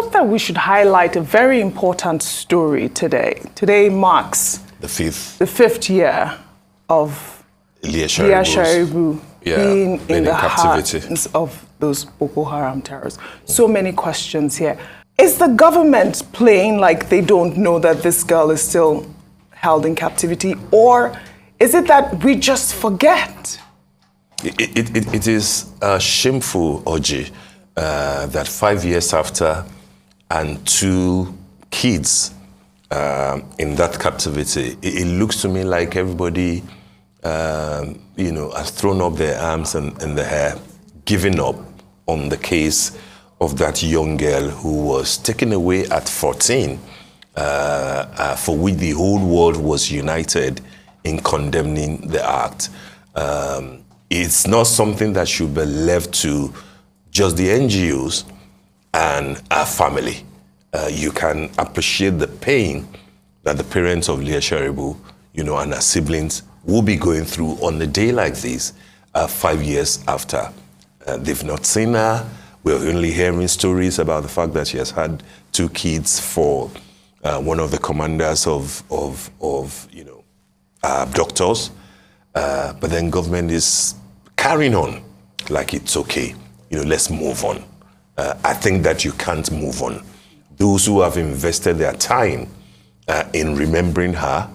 thought that we should highlight a very important story today. Today marks the fifth year of Leah Sharibu being in the hands of those Boko Haram terrorists. So many questions here. Is the government playing like they don't know that this girl is still held in captivity, or is it that we just forget? It is shameful, Oji, that 5 years after and 2 kids in that captivity, it looks to me like everybody, has thrown up their arms in the air, giving up on the case of that young girl who was taken away at 14, for which the whole world was united in condemning the act. It's not something that should be left to just the NGOs and our family. You can appreciate the pain that the parents of Leah Sharibu, and her siblings will be going through on a day like this, 5 years after. They've not seen her. We're only hearing stories about the fact that she has had 2 kids for one of the commanders of abductors. But then government is carrying on like it's okay. Let's move on. I think that you can't move on. Those who have invested their time in remembering her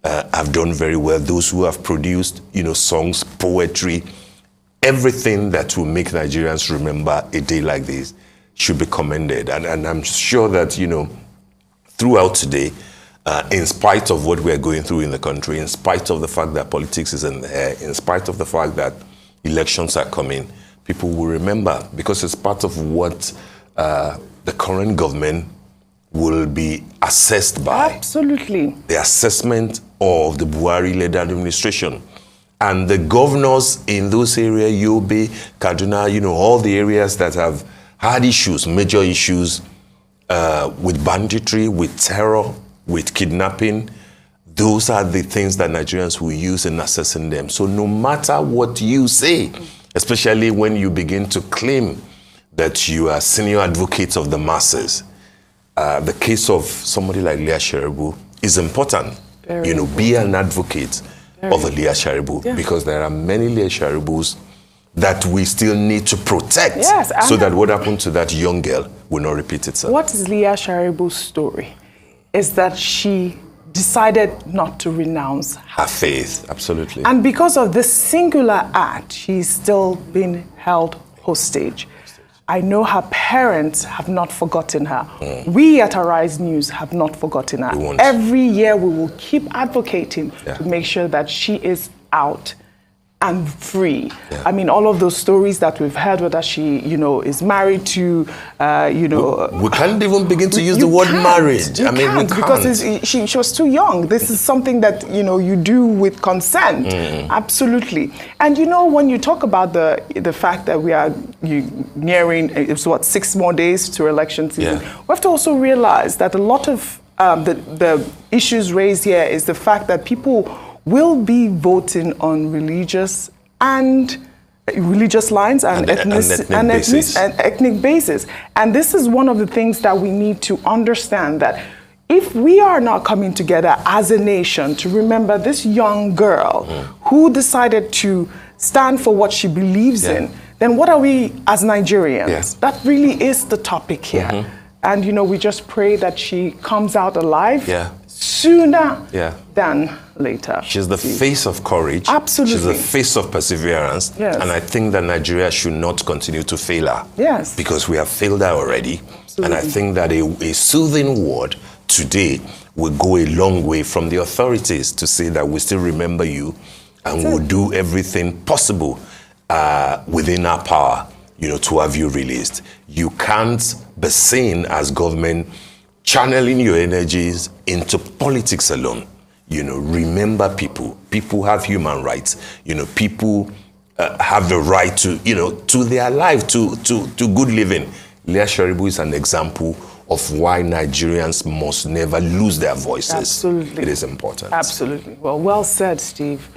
have done very well. Those who have produced, songs, poetry, everything that will make Nigerians remember a day like this should be commended. And I'm sure that, throughout today, in spite of what we're going through in the country, in spite of the fact that politics is in the air, in spite of the fact that elections are coming, people will remember, because it's part of what the current government will be assessed by. Absolutely. The assessment of the Buhari-led administration. And the governors in those areas, Yobe, Kaduna, all the areas that have had issues, major issues with banditry, with terror, with kidnapping, those are the things that Nigerians will use in assessing them. So no matter what you say, especially when you begin to claim that you are senior advocates of the masses, the case of somebody like Leah Sharibu is important. Be an advocate of a Leah Sharibu, because there are many Leah Sharibus that we still need to protect, so that what happened to that young girl will not repeat itself. What is Leah Sharibu's story is that she decided not to renounce her faith. Absolutely. And because of this singular act, she's still being held hostage. I know her parents have not forgotten her. We at Arise News have not forgotten her. Every year we will keep advocating to make sure that she is out and free. I mean, all of those stories that we've heard, whether she, is married to, We can't even begin to use the word marriage. We can't. Because she was too young. This is something that, you do with consent. Absolutely. And, when you talk about the fact that we are nearing, 6 more days to election season, we have to also realize that a lot of the issues raised here is the fact that people will be voting on religious lines and ethnic basis. And this is one of the things that we need to understand, that if we are not coming together as a nation to remember this young girl who decided to stand for what she believes in, then what are we as Nigerians? That really is the topic here. And, we just pray that she comes out alive sooner than later. She's the face of courage. Absolutely. She's the face of perseverance. And I think that Nigeria should not continue to fail her. Because we have failed her already. And I think that a soothing word today will go a long way from the authorities to say that we still remember you and we'll do everything possible within our power, to have you released. You can't be seen as government channeling your energies into politics alone. Remember people. People have human rights. People have the right to, to their life, to good living. Leah Sharibu is an example of why Nigerians must never lose their voices. Absolutely. It is important. Absolutely. Well said, Steve.